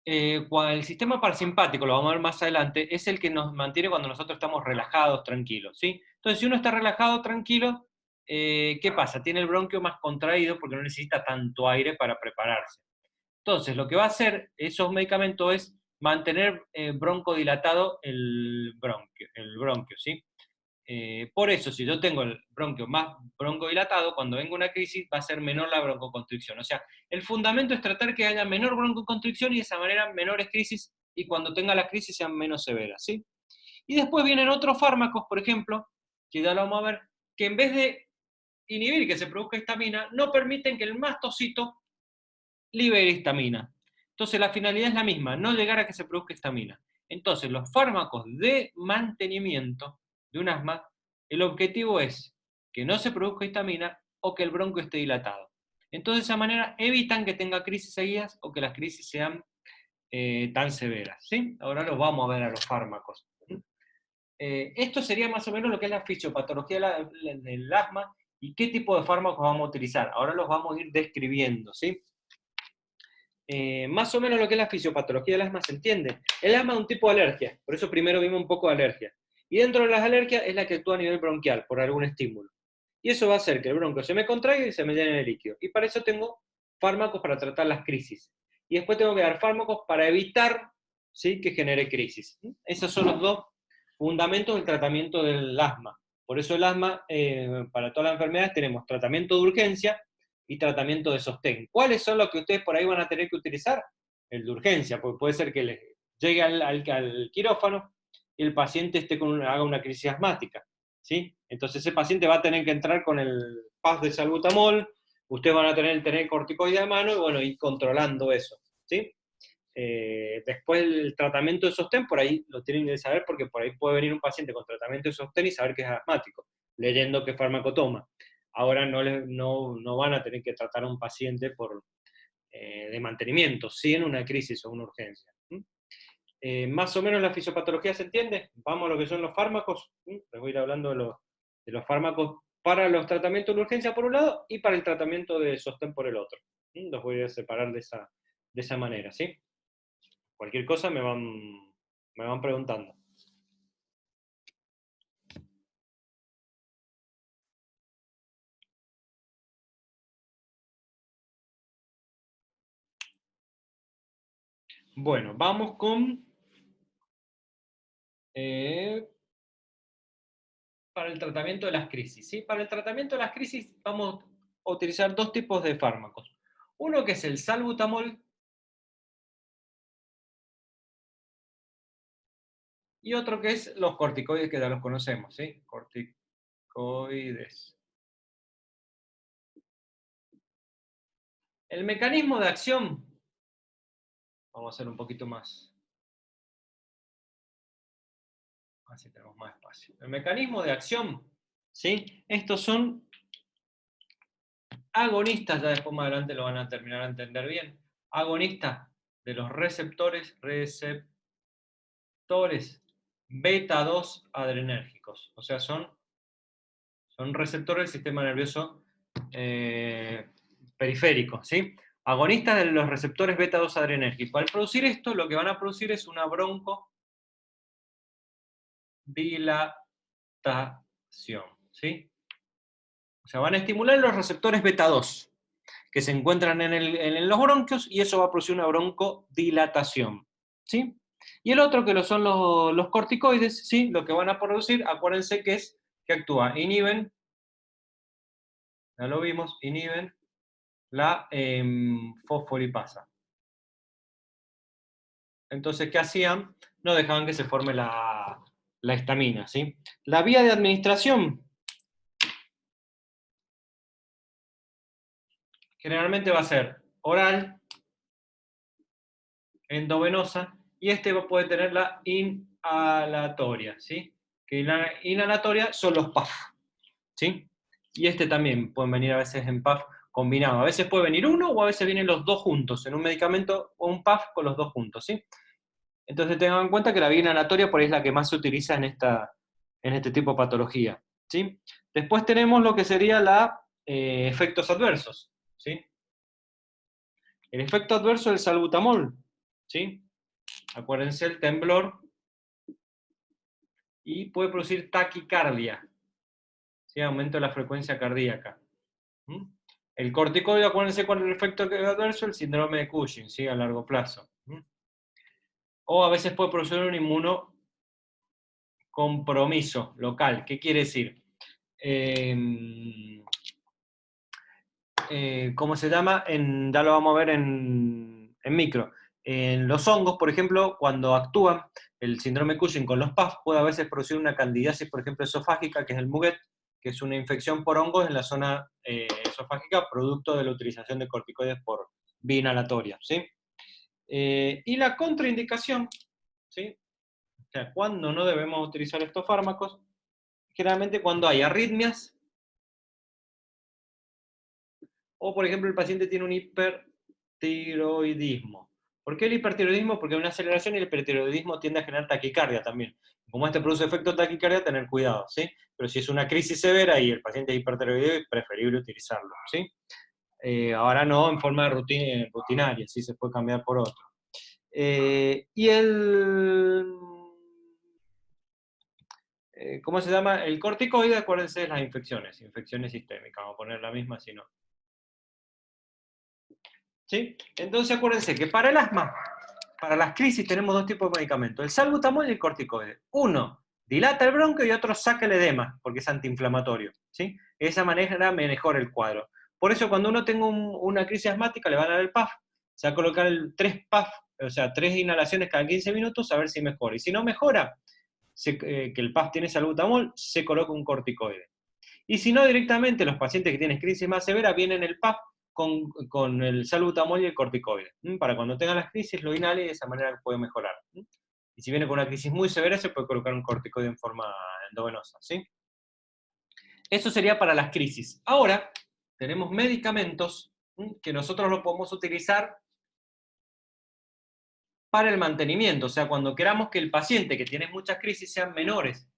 El sistema parasimpático, lo vamos a ver más adelante, es el que nos mantiene cuando nosotros estamos relajados, tranquilos, ¿sí? Entonces, si uno está relajado, tranquilo, ¿qué pasa? Tiene el bronquio más contraído porque no necesita tanto aire para prepararse. Entonces, lo que va a hacer esos medicamentos es mantener broncodilatado el bronquio, ¿sí? Por eso, si yo tengo el bronquio más broncodilatado, cuando venga una crisis va a ser menor la broncoconstricción. O sea, el fundamento es tratar que haya menor broncoconstricción y de esa manera menores crisis y cuando tenga las crisis sean menos severas, ¿sí? Y después vienen otros fármacos, por ejemplo, que ya lo vamos a ver, que en vez de inhibir que se produzca histamina, no permiten que el mastocito libere histamina. Entonces la finalidad es la misma, no llegar a que se produzca histamina. Entonces los fármacos de mantenimiento de un asma, el objetivo es que no se produzca histamina o que el bronco esté dilatado. Entonces de esa manera evitan que tenga crisis seguidas o que las crisis sean tan severas. ¿Sí? Ahora los vamos a ver a los fármacos. Esto sería más o menos lo que es la fisiopatología del asma y qué tipo de fármacos vamos a utilizar. Ahora los vamos a ir describiendo, ¿sí? Más o menos lo que es la fisiopatología del asma se entiende. El asma es un tipo de alergia, por eso primero vimos un poco de alergia. Y dentro de las alergias es la que actúa a nivel bronquial, por algún estímulo. Y eso va a hacer que el bronquio se me contraiga y se me llene de líquido. Y para eso tengo fármacos para tratar las crisis. Y después tengo que dar fármacos para evitar, ¿sí?, que genere crisis. Esos son los dos fundamentos del tratamiento del asma. Por eso el asma, para todas las enfermedades, tenemos tratamiento de urgencia y tratamiento de sostén. ¿Cuáles son los que ustedes por ahí van a tener que utilizar? El de urgencia, porque puede ser que les llegue al quirófano y el paciente haga una crisis asmática, ¿sí? Entonces ese paciente va a tener que entrar con el PAF de salbutamol, ustedes van a tener corticoide a mano y bueno, ir controlando eso, ¿sí? Después el tratamiento de sostén, por ahí lo tienen que saber porque por ahí puede venir un paciente con tratamiento de sostén y saber que es asmático, leyendo qué fármaco toma. Ahora no van a tener que tratar a un paciente de mantenimiento, sí en una crisis o una urgencia. Más o menos la fisiopatología se entiende. Vamos a lo que son los fármacos. Les voy a ir hablando de los fármacos para los tratamientos de urgencia por un lado y para el tratamiento de sostén por el otro. Los voy a separar de esa manera, ¿sí? Cualquier cosa me van preguntando. Bueno, vamos con... para el tratamiento de las crisis, ¿sí? Para el tratamiento de las crisis vamos a utilizar dos tipos de fármacos. Uno que es el salbutamol y otro que es los corticoides, que ya los conocemos, ¿sí? Corticoides. El mecanismo de acción, vamos a hacer un poquito más, así tenemos más espacio. El mecanismo de acción, ¿sí? Estos son agonistas, ya después más adelante lo van a terminar a entender bien, agonistas de los receptores beta 2 adrenérgicos, o sea, son receptores del sistema nervioso periférico, ¿sí? Agonistas de los receptores beta 2 adrenérgicos. Al producir esto, lo que van a producir es una broncodilatación, ¿sí? O sea, van a estimular los receptores beta 2 que se encuentran en los bronquios y eso va a producir una broncodilatación, ¿sí? Y el otro que son los corticoides, ¿sí? Lo que van a producir, acuérdense que actúa, inhiben, ya lo vimos, inhiben la fosfolipasa. Entonces, ¿qué hacían? No dejaban que se forme la histamina, ¿sí? La vía de administración generalmente va a ser oral, endovenosa, y puede tener la inhalatoria, ¿sí? Que la inhalatoria son los PAF, ¿sí? Y también pueden venir a veces en PAF combinado. A veces puede venir uno o a veces vienen los dos juntos, en un medicamento o un PAF con los dos juntos, ¿sí? Entonces tengan en cuenta que la vía inhalatoria por ahí es la que más se utiliza en este tipo de patología, ¿sí? Después tenemos lo que sería efectos adversos, ¿sí? El efecto adverso del salbutamol, ¿sí? Acuérdense el temblor y puede producir taquicardia, ¿sí? Aumento de la frecuencia cardíaca. El corticoide, acuérdense cuál es el efecto adverso, el síndrome de Cushing, ¿sí? A largo plazo. O a veces puede producir un inmunocompromiso local. ¿Qué quiere decir? ¿Cómo se llama? Ya lo vamos a ver en micro. En los hongos, por ejemplo, cuando actúan el síndrome Cushing con los PAF, puede a veces producir una candidiasis, por ejemplo, esofágica, que es el Muguet, que es una infección por hongos en la zona esofágica, producto de la utilización de corticoides por vía inhalatoria, ¿sí? Y la contraindicación, ¿sí? O sea, cuando no debemos utilizar estos fármacos, generalmente cuando hay arritmias, o por ejemplo el paciente tiene un hipertiroidismo. ¿Por qué el hipertiroidismo? Porque hay una aceleración y el hipertiroidismo tiende a generar taquicardia también. Como este produce efecto taquicardia, tener cuidado, ¿sí? Pero si es una crisis severa y el paciente es hipertiroideo, es preferible utilizarlo, ¿sí? Ahora no en forma de rutinaria, sí se puede cambiar por otro. Y ¿cómo se llama? El corticoide, acuérdense de las infecciones sistémicas, vamos a poner la misma si no. ¿Sí? Entonces acuérdense que para el asma, para las crisis tenemos dos tipos de medicamentos, el salbutamol y el corticoide. Uno dilata el bronquio y otro saca el edema, porque es antiinflamatorio, ¿sí? De esa manera me mejora el cuadro. Por eso cuando uno tenga una crisis asmática le van a dar el PAF, se va a colocar 3 PAF, o sea, 3 inhalaciones cada 15 minutos a ver si mejora. Y si no mejora, que el PAF tiene salbutamol, se coloca un corticoide. Y si no, directamente los pacientes que tienen crisis más severa vienen el PAF con el salbutamol y el corticoide. Para cuando tengan las crisis lo inhale y de esa manera puede mejorar. Y si viene con una crisis muy severa se puede colocar un corticoide en forma endovenosa, ¿sí? Eso sería para las crisis. Ahora tenemos medicamentos que nosotros lo podemos utilizar para el mantenimiento, o sea, cuando queramos que el paciente que tiene muchas crisis sean menores,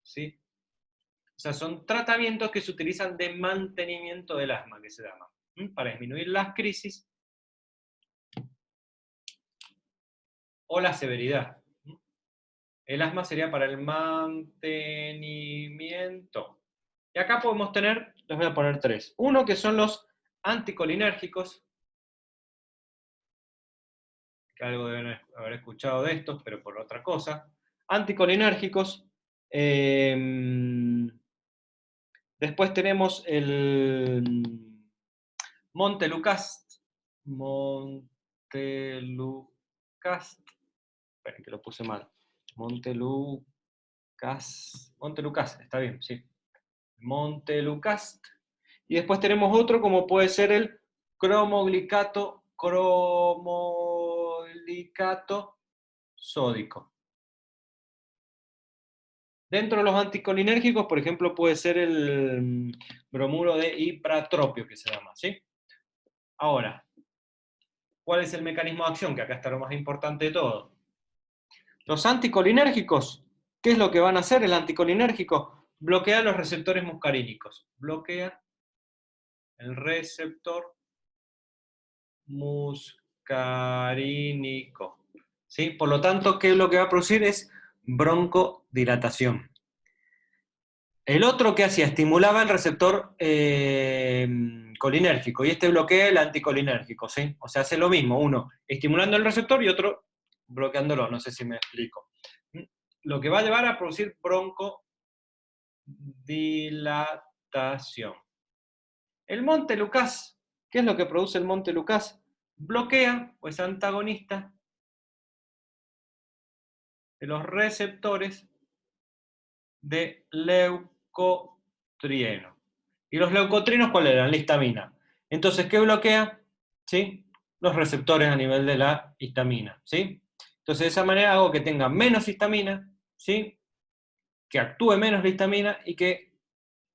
¿sí? O sea, son tratamientos que se utilizan de mantenimiento del asma, que se llama, para disminuir las crisis o la severidad. El asma sería para el mantenimiento. Y acá podemos tener, les voy a poner 3. Uno que son los anticolinérgicos, que algo deben haber escuchado de estos, pero por otra cosa. Anticolinérgicos. Después tenemos el Montelukast. Montelukast. Esperen que lo puse mal. Montelukast, está bien, sí. Montelukast. Y después tenemos otro como puede ser el cromoglicato sódico. Dentro de los anticolinérgicos, por ejemplo, puede ser el bromuro de ipratropio, que se llama, ¿sí? Ahora, ¿cuál es el mecanismo de acción? Que acá está lo más importante de todo. Los anticolinérgicos, ¿qué es lo que van a hacer? El anticolinérgico bloquea los receptores muscarínicos. Bloquea el receptor muscarínico. ¿Sí? Por lo tanto, ¿qué es lo que va a producir? Es broncodilatación. El otro que hacía, estimulaba el receptor colinérgico, y este bloquea el anticolinérgico, ¿sí? O sea, hace lo mismo, uno estimulando el receptor y otro bloqueándolo, no sé si me explico. Lo que va a llevar a producir broncodilatación. El Montelukast, ¿qué es lo que produce el Montelukast? Bloquea o es antagonista de los receptores de leucotrieno. ¿Y los leucotrienos cuáles eran? La histamina. Entonces, ¿qué bloquea? ¿Sí? Los receptores a nivel de la histamina, ¿sí? Entonces, de esa manera hago que tenga menos histamina, ¿sí? Que actúe menos la histamina y que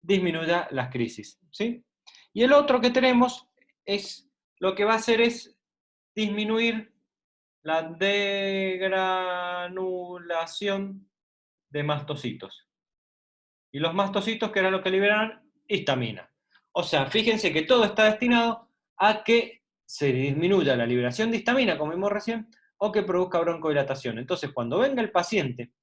disminuya las crisis, ¿sí? Y el otro que tenemos es, lo que va a hacer es disminuir la degranulación de mastocitos. Y los mastocitos, que eran los que liberan histamina. O sea, fíjense que todo está destinado a que se disminuya la liberación de histamina, como vimos recién, o que produzca broncodilatación. Entonces, cuando venga el paciente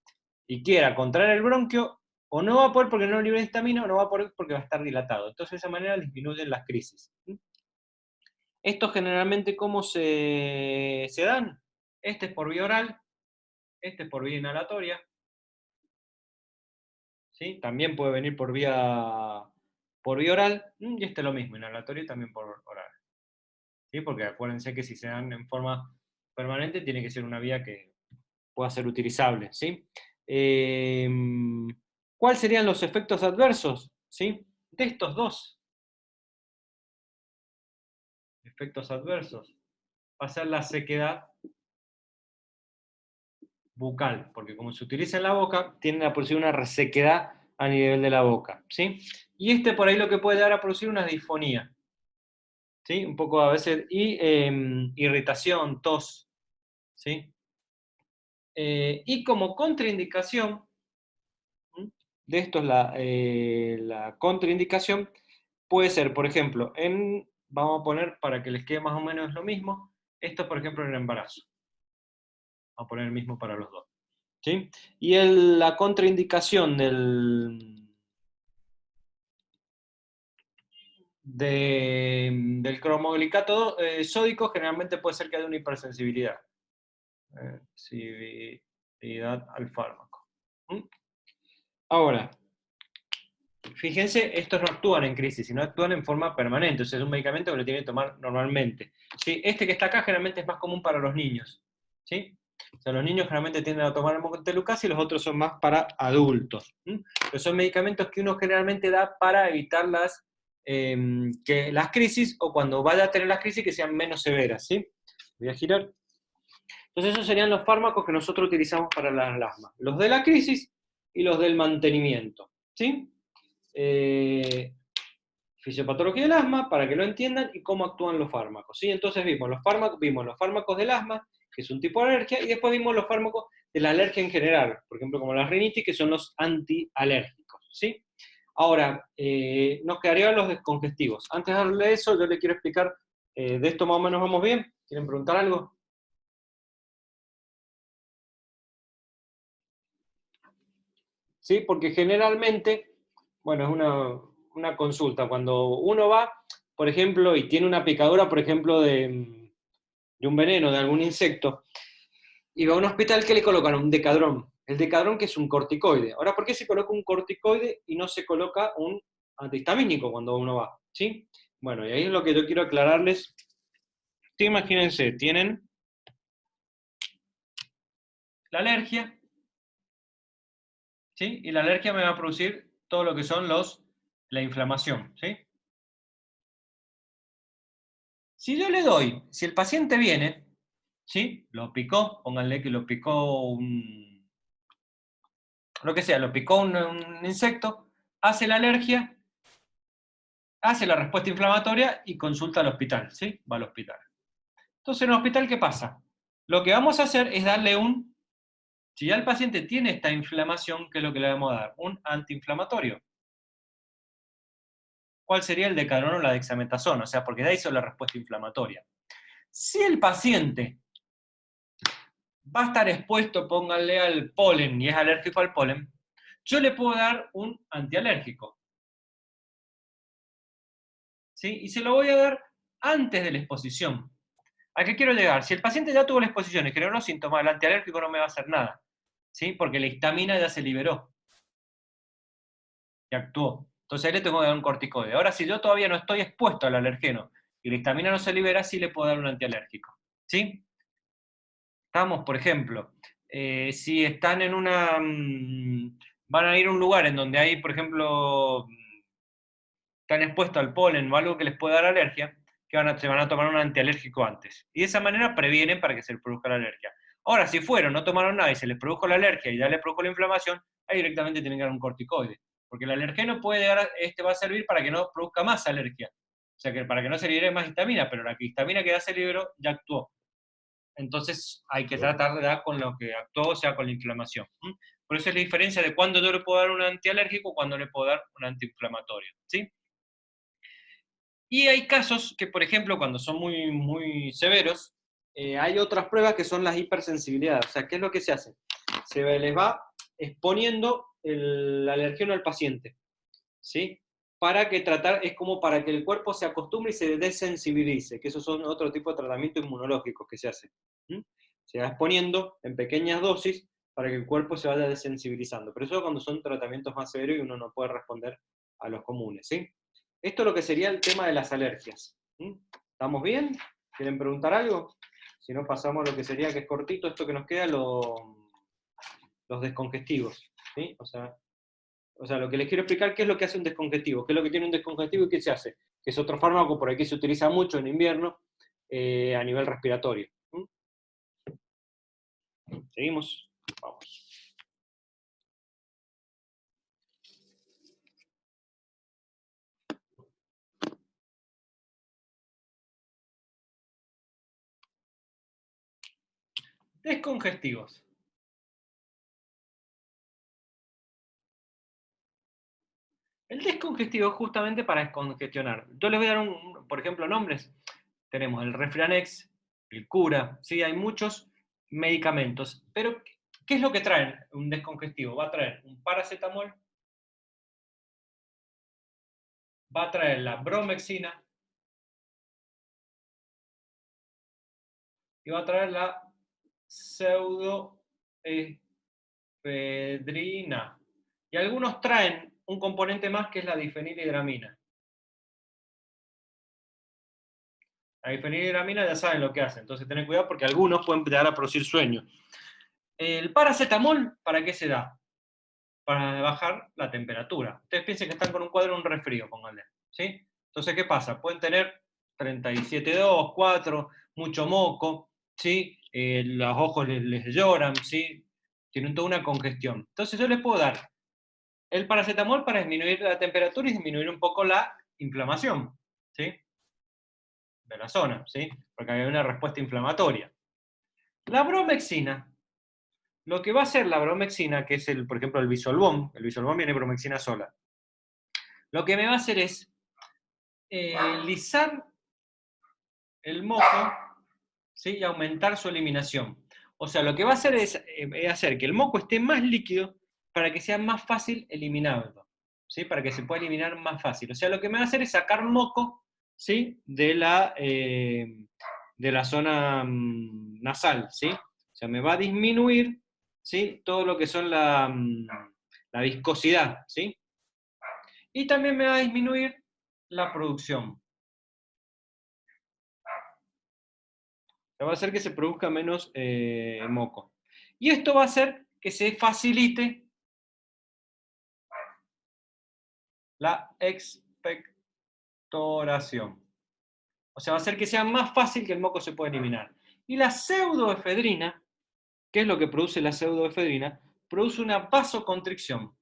y quiera contraer el bronquio, o no va a poder porque no libera histamina, o no va a poder porque va a estar dilatado. Entonces, de esa manera disminuyen las crisis. Estos generalmente, ¿cómo se dan? Este es por vía oral, este es por vía inhalatoria, ¿sí? También puede venir por vía oral, y este es lo mismo, inhalatorio y también por oral. ¿Sí? Porque acuérdense que si se dan en forma permanente, tiene que ser una vía que pueda ser utilizable, ¿sí? ¿Cuáles serían los efectos adversos? ¿sí? De estos dos efectos adversos va a ser la sequedad bucal, porque como se utiliza en la boca, tienden a producir una resequedad a nivel de la boca, ¿sí? Y este por ahí lo que puede dar a producir una disfonía, ¿sí? Un poco a veces, y irritación, tos, ¿sí? Y como contraindicación, ¿m? De esto es la contraindicación, puede ser, por ejemplo, vamos a poner para que les quede más o menos lo mismo, esto por ejemplo en el embarazo, vamos a poner el mismo para los dos, ¿sí? Y la contraindicación del cromoglicato sódico generalmente puede ser que haya una hipersensibilidad. Sensibilidad al fármaco. ¿Mm? Ahora, fíjense, estos no actúan en crisis, sino actúan en forma permanente, o sea, es un medicamento que lo tienen que tomar normalmente. ¿Sí? Este que está acá generalmente es más común para los niños. ¿Sí? O sea, los niños generalmente tienden a tomar Montelukast y los otros son más para adultos. Pero son medicamentos que uno generalmente da para evitar las crisis, o cuando vaya a tener las crisis que sean menos severas. ¿Sí? Voy a girar. Entonces esos serían los fármacos que nosotros utilizamos para el asma. Los de la crisis y los del mantenimiento. ¿Sí? Fisiopatología del asma, para que lo entiendan, y cómo actúan los fármacos. ¿Sí? Entonces vimos los fármacos del asma, que es un tipo de alergia, y después vimos los fármacos de la alergia en general, por ejemplo como la rinitis, que son los antialérgicos. ¿Sí? Ahora, nos quedarían los descongestivos. Antes de hablar de eso, yo les quiero explicar, de esto más o menos vamos bien. ¿Quieren preguntar algo? ¿Sí? Porque generalmente, bueno, es una consulta, cuando uno va, por ejemplo, y tiene una picadura, por ejemplo, de un veneno, de algún insecto, y va a un hospital, que le colocan un decadrón. El decadrón, que es un corticoide. Ahora, ¿por qué se coloca un corticoide y no se coloca un antihistamínico cuando uno va? ¿Sí? Bueno, y ahí es lo que yo quiero aclararles. Sí, imagínense, tienen la alergia, ¿sí? Y la alergia me va a producir todo lo que son la inflamación, ¿sí? Si yo le doy, si el paciente viene, ¿sí? Lo picó, pónganle que lo picó lo que sea, lo picó un insecto, hace la alergia, hace la respuesta inflamatoria y consulta al hospital, ¿sí? Va al hospital. Entonces, en el hospital, ¿qué pasa? Lo que vamos a hacer es darle si ya el paciente tiene esta inflamación, ¿qué es lo que le vamos a dar? Un antiinflamatorio. ¿Cuál sería el Decadron o la dexametasona? O sea, porque de ahí hizo la respuesta inflamatoria. Si el paciente va a estar expuesto, pónganle, al polen, y es alérgico al polen, yo le puedo dar un antialérgico. ¿Sí? Y se lo voy a dar antes de la exposición. ¿A qué quiero llegar? Si el paciente ya tuvo la exposición y generó los síntomas, el antialérgico no me va a hacer nada. ¿Sí? Porque la histamina ya se liberó y actuó. Entonces ahí le tengo que dar un corticoide. Ahora, si yo todavía no estoy expuesto al alergeno y la histamina no se libera, sí le puedo dar un antialérgico. ¿Sí? Estamos, por ejemplo, si están van a ir a un lugar en donde hay, por ejemplo, están expuestos al polen o algo que les pueda dar alergia, se van a tomar un antialérgico antes. Y de esa manera previenen para que se les produzca la alergia. Ahora, si fueron, no tomaron nada y se les produjo la alergia y ya les produjo la inflamación, ahí directamente tienen que dar un corticoide. Porque el alergeno va a servir para que no produzca más alergia. O sea, que para que no se libere más histamina, pero la histamina que ya se liberó ya actuó. Entonces hay que tratar de dar con lo que actuó, o sea, con la inflamación. Por eso es la diferencia de cuándo yo le puedo dar un antialérgico, cuándo le puedo dar un antiinflamatorio. ¿Sí? Y hay casos que, por ejemplo, cuando son muy, muy severos, hay otras pruebas que son las hipersensibilidades. O sea, ¿qué es lo que se hace? Se les va exponiendo el alergeno al paciente, ¿sí? Es como para que el cuerpo se acostumbre y se desensibilice, que esos son otro tipo de tratamientos inmunológicos que se hacen. Se va exponiendo en pequeñas dosis para que el cuerpo se vaya desensibilizando. Pero eso cuando son tratamientos más severos y uno no puede responder a los comunes, ¿sí? Esto es lo que sería el tema de las alergias. ¿Estamos bien? ¿Quieren preguntar algo? Si no, pasamos a lo que sería, que es cortito, esto que nos queda, los descongestivos. ¿Sí? O sea, O sea, lo que les quiero explicar qué es lo que hace un descongestivo, qué es lo que tiene un descongestivo y qué se hace. Que es otro fármaco por aquí se utiliza mucho en invierno a nivel respiratorio. Seguimos. Vamos. Descongestivos. El descongestivo es justamente para descongestionar. Yo les voy a dar, por ejemplo, nombres. Tenemos el Refranex, el Cura, ¿sí? Hay muchos medicamentos. Pero, ¿qué es lo que traen un descongestivo? Va a traer un paracetamol, va a traer la bromexina y va a traer la pseudoefedrina. Y algunos traen un componente más que es la difenilhidramina. La difenilhidramina ya saben lo que hace, entonces tened cuidado porque algunos pueden llegar a producir sueño. El paracetamol, ¿para qué se da? Para bajar la temperatura. Ustedes piensen que están con un cuadro de un resfrío, pónganle. ¿Sí? Entonces, ¿qué pasa? Pueden tener 37,2, 4, mucho moco, ¿sí? Los ojos les lloran, ¿sí? Tienen toda una congestión. Entonces yo les puedo dar el paracetamol para disminuir la temperatura y disminuir un poco la inflamación, ¿sí? De la zona, ¿sí? Porque hay una respuesta inflamatoria. La bromexina, lo que va a hacer la bromexina, que es, por ejemplo, el bisolbón viene bromexina sola, lo que me va a hacer es lisar el moco, ¿sí? Y aumentar su eliminación. O sea, lo que va a hacer es hacer que el moco esté más líquido para que sea más fácil eliminarlo, ¿sí? Para que se pueda eliminar más fácil. O sea, lo que me va a hacer es sacar moco, ¿sí? De la zona nasal, ¿sí? O sea, me va a disminuir, ¿sí? Todo lo que son la viscosidad, ¿sí? Y también me va a disminuir la producción. Va a hacer que se produzca menos moco. Y esto va a hacer que se facilite la expectoración. O sea, va a hacer que sea más fácil que el moco se pueda eliminar. Y la pseudoefedrina, ¿qué es lo que produce la pseudoefedrina? Produce una vasoconstricción.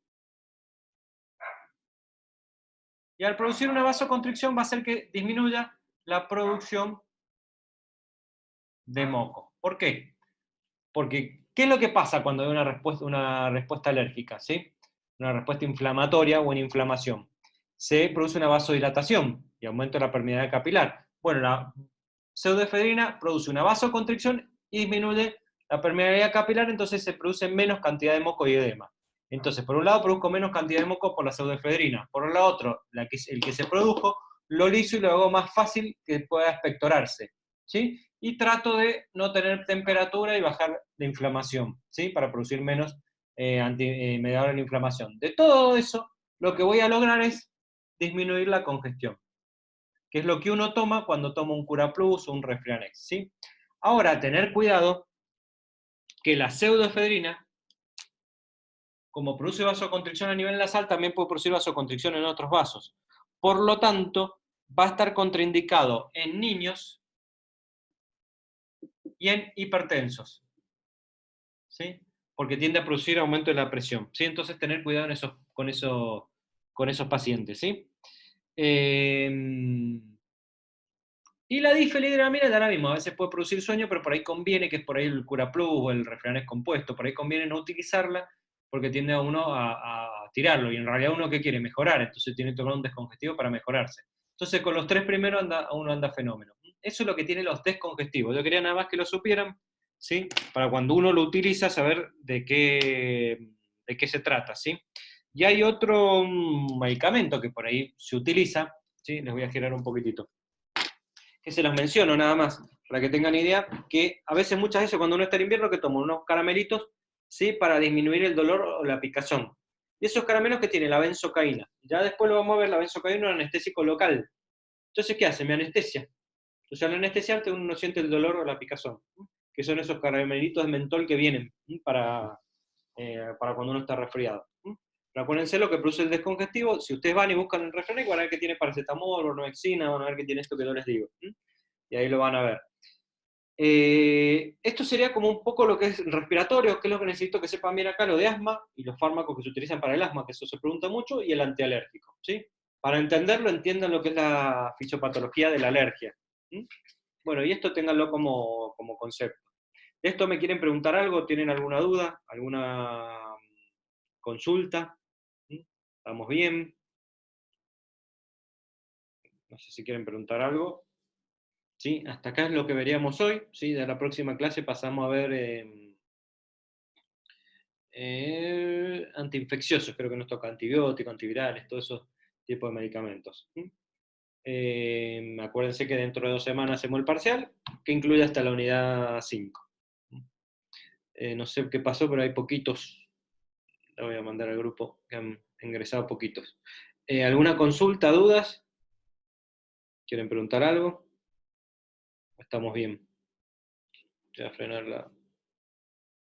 Y al producir una vasoconstricción va a hacer que disminuya la producción de moco. ¿Por qué? Porque, ¿qué es lo que pasa cuando hay una respuesta alérgica? ¿Sí? Una respuesta inflamatoria o una inflamación. Se produce una vasodilatación y aumento de la permeabilidad capilar. Bueno, la pseudoefedrina produce una vasoconstricción y disminuye la permeabilidad capilar, entonces se produce menos cantidad de moco y edema. Entonces, por un lado produzco menos cantidad de moco por la pseudoefedrina, por el otro, el que se produjo, lo liso y lo hago más fácil que pueda expectorarse. ¿Sí? Y trato de no tener temperatura y bajar la inflamación, ¿sí? Para producir menos mediador de la inflamación. De todo eso, lo que voy a lograr es disminuir la congestión, que es lo que uno toma cuando toma un Cura Plus o un Refrianex, ¿sí? Ahora, tener cuidado que la pseudoefedrina, como produce vasoconstricción a nivel nasal, también puede producir vasoconstricción en otros vasos. Por lo tanto, va a estar contraindicado en niños y en hipertensos, ¿sí? Porque tiende a producir aumento de la presión, ¿sí? Entonces tener cuidado con esos pacientes, ¿sí? Y la difenhidramina ya la mismo, a veces puede producir sueño, pero por ahí conviene, que es por ahí el Cura Plus o el Refranex compuesto, por ahí conviene no utilizarla porque tiende a uno a tirarlo, y en realidad uno que quiere mejorar, entonces tiene que tomar un descongestivo para mejorarse. Entonces con los tres primeros uno anda fenómeno. Eso es lo que tienen los descongestivos. Yo quería nada más que lo supieran, ¿sí? Para cuando uno lo utiliza saber de qué se trata, ¿sí? Y hay otro medicamento que por ahí se utiliza, ¿sí? Les voy a girar un poquitito, que se los menciono nada más, para que tengan idea, que a veces, muchas veces, cuando uno está en invierno, que toma unos caramelitos, ¿sí? Para disminuir el dolor o la picazón. Y esos caramelos que tiene la benzocaína. Ya después lo vamos a ver, la benzocaína es un anestésico local. Entonces, ¿qué hace? Me anestesia. Entonces, al anestesiarte uno no siente el dolor o la picazón, que son esos caramelitos de mentol que vienen para cuando uno está resfriado. Pero acuérdense lo que produce el descongestivo. Si ustedes van y buscan en Refrenic, van a ver que tiene paracetamol, ornoexina, van a ver que tiene esto que yo les digo. Y ahí lo van a ver. Esto sería como un poco lo que es respiratorio, que es lo que necesito que sepan bien acá, lo de asma, y los fármacos que se utilizan para el asma, que eso se pregunta mucho, y el antialérgico, ¿sí? Para entenderlo, entiendan lo que es la fisiopatología de la alergia. Bueno, y esto ténganlo como concepto. ¿De esto me quieren preguntar algo? ¿Tienen alguna duda? ¿Alguna consulta? ¿Estamos bien? No sé si quieren preguntar algo. ¿Sí? Hasta acá es lo que veríamos hoy. ¿Sí? De la próxima clase pasamos a ver antiinfecciosos, creo que nos toca antibióticos, antivirales, todos esos tipos de medicamentos. Acuérdense que dentro de 2 semanas hacemos el parcial, que incluye hasta la unidad 5. No sé qué pasó, pero hay poquitos. Le voy a mandar al grupo que han ingresado poquitos. ¿Alguna consulta, dudas? ¿Quieren preguntar algo? Estamos bien. Voy a frenar la...